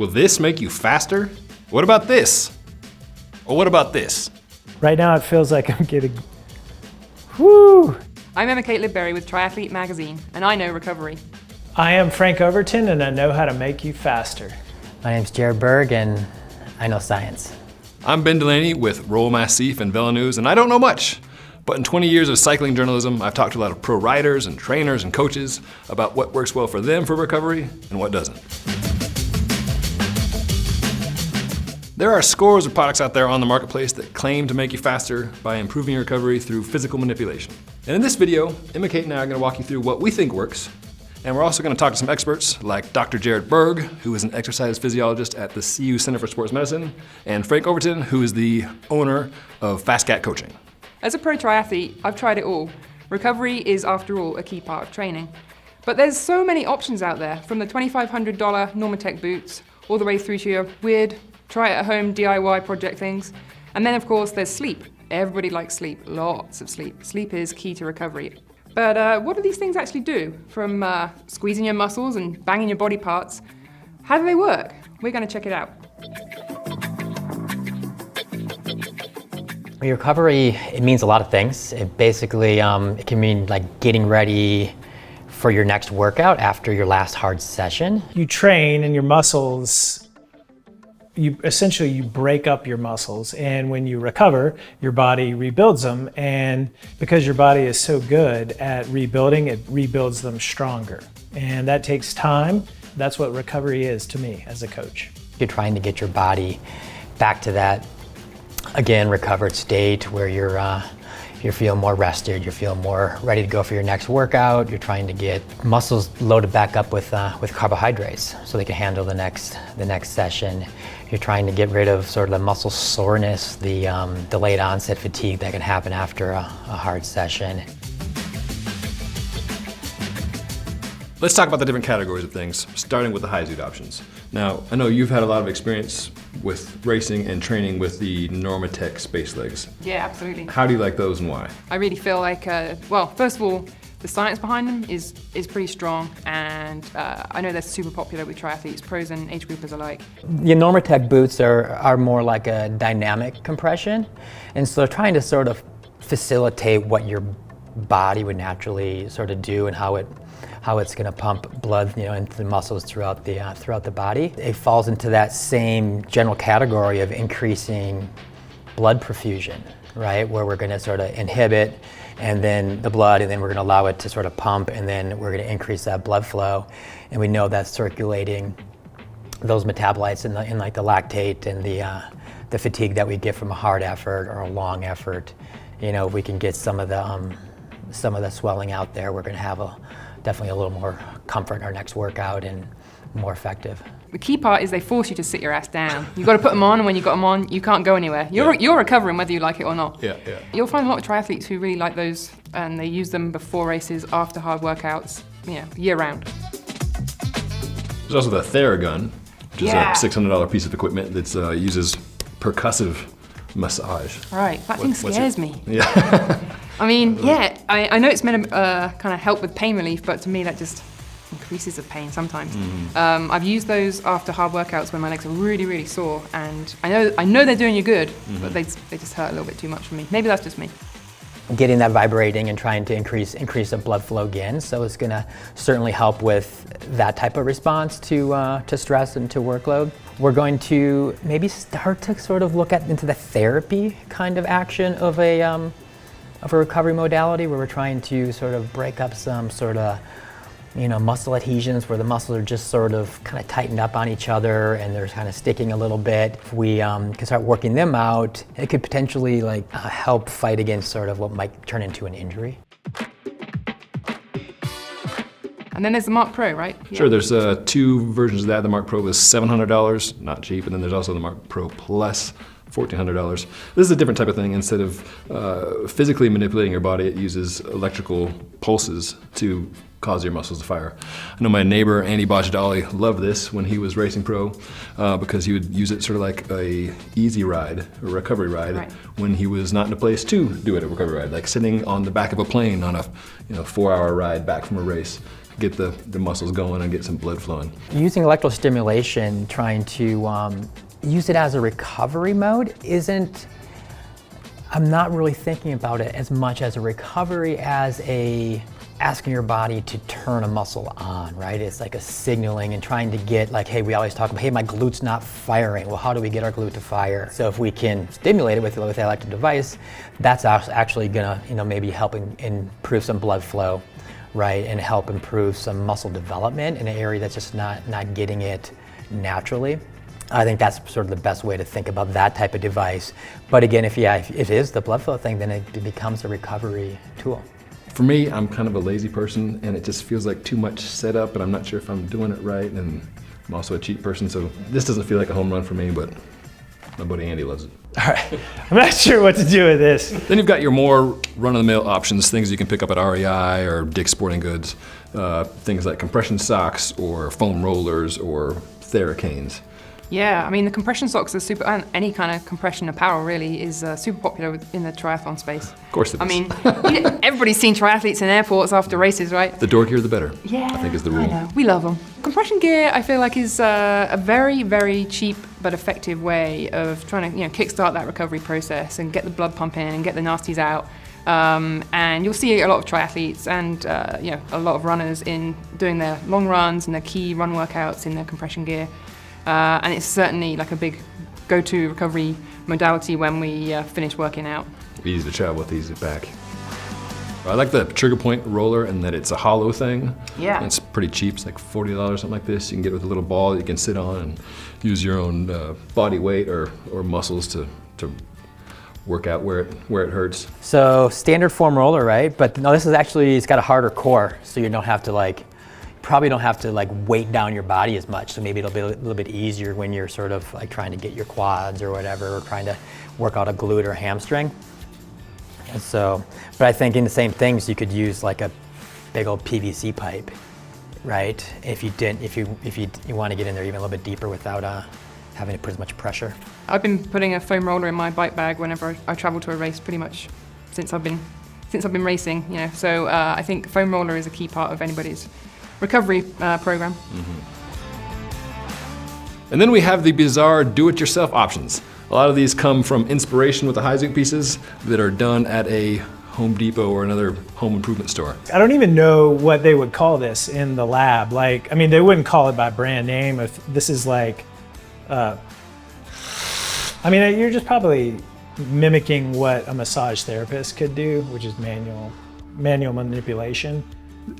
Will this make you faster? What about this? Or what about this? Right now it feels like I'm getting, whoo! I'm Emma-Kate Lidbury with Triathlete magazine, and I know recovery. I am Frank Overton, and I know how to make you faster. My name's Jared Berg, and I know science. I'm Ben Delaney with Roll Massif and Velo News, and I don't know much. But in 20 years of cycling journalism, I've talked to a lot of pro riders and trainers and coaches about what works well for them for recovery and what doesn't. There are scores of products out there on the marketplace that claim to make you faster by improving your recovery through physical manipulation. And in this video, Emma-Kate and I are going to walk you through what we think works. And we're also going to talk to some experts like Dr. Jared Berg, who is an exercise physiologist at the CU Center for Sports Medicine, and Frank Overton, who is the owner of FasCat Coaching. As a pro triathlete, I've tried it all. Recovery is, after all, a key part of training. But there's so many options out there, from the $2,500 NormaTec boots, all the way through to your weird, try-it-at-home DIY project things. And then, of course, there's sleep. Everybody likes sleep, lots of sleep. Sleep is key to recovery. But what do these things actually do? From squeezing your muscles and banging your body parts, how do they work? We're going to check it out. Recovery, it means a lot of things. It basically, it can mean like getting ready for your next workout after your last hard session. You train and your muscles, you break up your muscles, and when you recover, your body rebuilds them, and because your body is so good at rebuilding, it rebuilds them stronger. And that takes time. That's what recovery is to me as a coach. You're trying to get your body back to that, again, recovered state where you're feeling more rested, you're feeling more ready to go for your next workout. You're trying to get muscles loaded back up with carbohydrates so they can handle the next session. You're trying to get rid of sort of the muscle soreness, the delayed onset fatigue that can happen after a hard session. Let's talk about the different categories of things, starting with the high Zeid options. Now, I know you've had a lot of experience with racing and training with the NormaTec Space Legs. Yeah, absolutely. How do you like those and why? I really feel like, well, first of all, the science behind them is pretty strong, and I know they're super popular with triathletes, pros and age groupers alike. The NormaTec boots are more like a dynamic compression, and so trying to sort of facilitate what your body would naturally sort of do and how it's going to pump blood, into the muscles throughout the body. It falls into that same general category of increasing blood perfusion, right? Where we're going to sort of inhibit and then the blood, and then we're going to allow it to sort of pump, and then we're going to increase that blood flow. And we know that's circulating those metabolites in like the lactate and the fatigue that we get from a hard effort or a long effort. If we can get some of the swelling out there, we're going to have definitely a little more comfort in our next workout and more effective. The key part is they force you to sit your ass down. You've got to put them on, and when you've got them on, you can't go anywhere. You're recovering whether you like it or not. Yeah. You'll find a lot of triathletes who really like those, and they use them before races, after hard workouts, year round. There's also the Theragun, which is a $600 piece of equipment that uses percussive massage. Right, that thing scares me. Yeah. I mean, I know it's meant to kind of help with pain relief, but to me that just increases the pain sometimes. Mm-hmm. I've used those after hard workouts when my legs are really, really sore, and I know they're doing you good, Mm-hmm. but they just hurt a little bit too much for me. Maybe that's just me. Getting that vibrating and trying to increase the blood flow again, so it's going to certainly help with that type of response to stress and to workload. We're going to maybe start to sort of look into the therapy kind of action of a recovery modality, where we're trying to sort of break up some sort of muscle adhesions where the muscles are just sort of kind of tightened up on each other and they're kind of sticking a little bit. If we can start working them out, it could potentially help fight against sort of what might turn into an injury. And then there's the Mark Pro, right? Sure, there's two versions of that. The Mark Pro is $700, not cheap, and then there's also the Mark Pro Plus, $1,400. This is a different type of thing. Instead of physically manipulating your body, it uses electrical pulses to cause your muscles to fire. I know my neighbor, Andy Bajadali, loved this when he was racing pro because he would use it sort of like a easy ride, a recovery ride, when he was not in a place to do it, a recovery ride, like sitting on the back of a plane on a 4-hour ride back from a race. get the muscles going and get some blood flowing. Using electrostimulation, trying to use it as a recovery mode I'm not really thinking about it as much as a recovery as asking your body to turn a muscle on, right? It's like a signaling and trying to get like, hey, we always talk about, hey, my glute's not firing. Well, how do we get our glute to fire? So if we can stimulate it with the electric device, that's actually gonna, maybe helping improve some blood flow, right? And help improve some muscle development in an area that's just not getting it naturally. I think that's sort of the best way to think about that type of device. But again, if it is the blood flow thing, then it becomes a recovery tool. For me, I'm kind of a lazy person, and it just feels like too much setup, and I'm not sure if I'm doing it right, and I'm also a cheap person, so this doesn't feel like a home run for me, but my buddy Andy loves it. All right, I'm not sure what to do with this. Then you've got your more run-of-the-mill options, things you can pick up at REI or Dick's Sporting Goods, things like compression socks or foam rollers or Theracanes. Yeah, I mean the compression socks are super, and any kind of compression apparel really is super popular in the triathlon space. Of course it is. I mean, everybody's seen triathletes in airports after races, right? The dorkier the better, Yeah, I think is the rule. I know. We love them. Compression gear, I feel like, is a very, very cheap but effective way of trying to, kickstart that recovery process and get the blood pumping and get the nasties out. And you'll see a lot of triathletes and a lot of runners in doing their long runs and their key run workouts in their compression gear. And it's certainly like a big go-to recovery modality when we finish working out. Easy to travel with, easy to pack. I like the trigger point roller and that it's a hollow thing. Yeah. And it's pretty cheap, it's like $40, something like this. You can get it with a little ball that you can sit on and use your own body weight or muscles to work out where it hurts. So standard foam roller, right? But no, this is actually, it's got a harder core, so you don't have to probably don't have to weight down your body as much. So maybe it'll be a little bit easier when you're sort of trying to get your quads or whatever, or trying to work out a glute or hamstring. And so, but I think in the same things, you could use like a big old PVC pipe, right? If you want to get in there even a little bit deeper without having to put as much pressure. I've been putting a foam roller in my bike bag whenever I travel to a race, pretty much since I've been racing. So I think foam roller is a key part of anybody's recovery program. Mm-hmm. And then we have the bizarre do-it-yourself options. A lot of these come from inspiration with the Heizook pieces that are done at a Home Depot or another home improvement store. I don't even know what they would call this in the lab. They wouldn't call it by brand name. If this is you're just probably mimicking what a massage therapist could do, which is manual manipulation.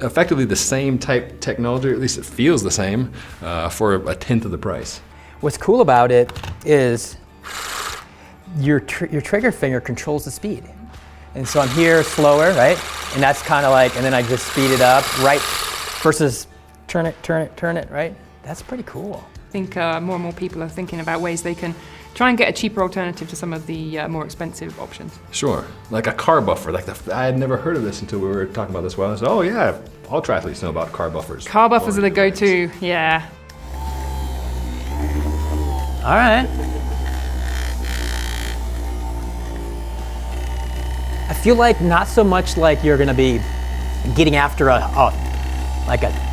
Effectively the same type technology, or at least it feels the same, for a tenth of the price. What's cool about it is your trigger finger controls the speed. And so I'm here slower, right? And that's kind of and then I just speed it up, right? Versus turn it, right? That's pretty cool. I think more and more people are thinking about ways they can try and get a cheaper alternative to some of the more expensive options. Sure, like a car buffer. I had never heard of this until we were talking about this. Well, I said, oh yeah, all triathletes know about car buffers. Car buffers are the go-to, yeah. All right. I feel like not so much like you're gonna be getting after a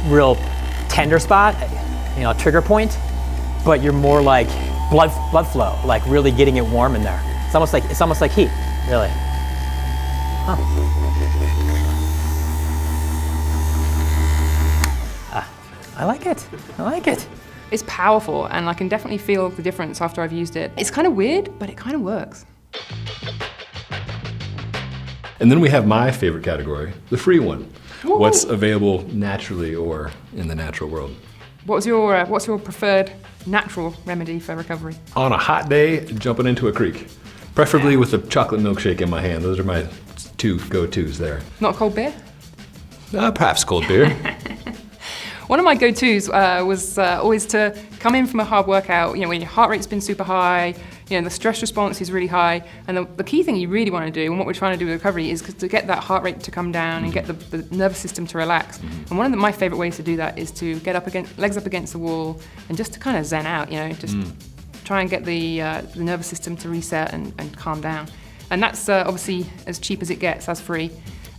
real tender spot, trigger point, but you're more like blood flow, like really getting it warm in there. It's almost like heat, really. Huh. I like it. It's powerful, and I can definitely feel the difference after I've used it. It's kind of weird, but it kind of works. And then we have my favorite category, the free one. Ooh. What's available naturally or in the natural world. What's your preferred natural remedy for recovery? On a hot day, jumping into a creek. Preferably with a chocolate milkshake in my hand. Those are my two go-tos there. Not cold beer? Perhaps cold beer. One of my go-tos was always to come in from a hard workout, when your heart rate's been super high, the stress response is really high, and the key thing you really want to do, and what we're trying to do with recovery, is to get that heart rate to come down and get the nervous system to relax. And one of my favorite ways to do that is to get legs up against the wall and just to kind of zen out, try and get the nervous system to reset and calm down. And that's obviously as cheap as it gets, as free.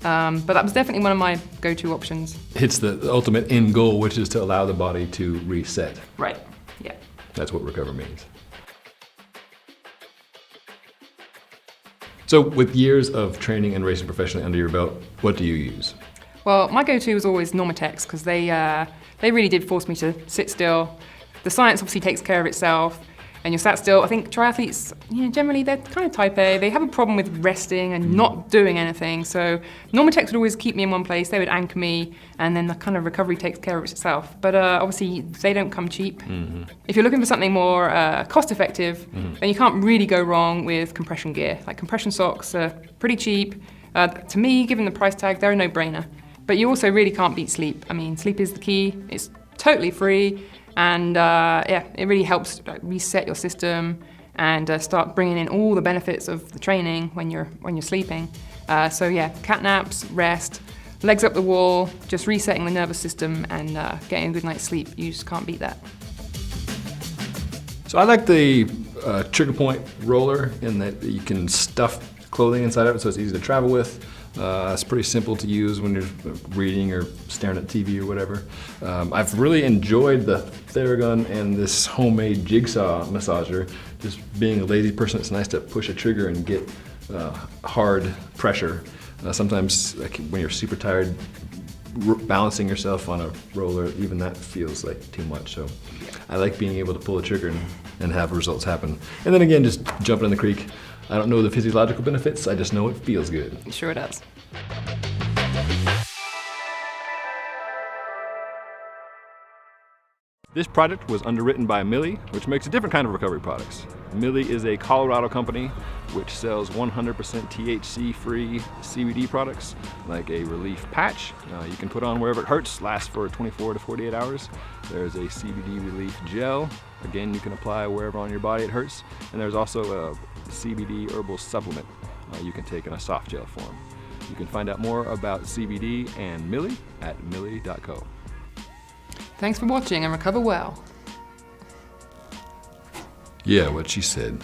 But that was definitely one of my go-to options. It's the ultimate end goal, which is to allow the body to reset. Right, yeah. That's what recover means. So with years of training and racing professionally under your belt, what do you use? Well, my go-to was always NormaTec's because they really did force me to sit still. The science obviously takes care of itself, and you're sat still. I think triathletes, generally they're kind of type A. They have a problem with resting and not doing anything. So NormaTec would always keep me in one place. They would anchor me, and then the kind of recovery takes care of itself. But obviously they don't come cheap. If you're looking for something more cost-effective, then you can't really go wrong with compression gear. Like compression socks are pretty cheap. To me, given the price tag, they're a no-brainer. But you also really can't beat sleep. I mean, sleep is the key. It's totally free. And it really helps reset your system and start bringing in all the benefits of the training when you're sleeping. So yeah, cat naps, rest, legs up the wall, just resetting the nervous system and getting a good night's sleep. You just can't beat that. So I like the trigger point roller in that you can stuff clothing inside of it, so it's easy to travel with. It's pretty simple to use when you're reading or staring at TV or whatever. I've really enjoyed the Theragun and this homemade jigsaw massager. Just being a lazy person, it's nice to push a trigger and get hard pressure. Sometimes like when you're super tired, balancing yourself on a roller, even that feels like too much. So I like being able to pull a trigger and have results happen. And then again, just jumping in the creek. I don't know the physiological benefits, I just know it feels good. Sure it does. This product was underwritten by Millie, which makes a different kind of recovery products. Millie is a Colorado company which sells 100% THC-free CBD products, like a relief patch. You can put on wherever it hurts, lasts for 24 to 48 hours. There's a CBD relief gel. Again, you can apply wherever on your body it hurts. And there's also a CBD herbal supplement you can take in a soft gel form. You can find out more about CBD and Millie at millie.co. Thanks for watching and recover well. Yeah, what she said.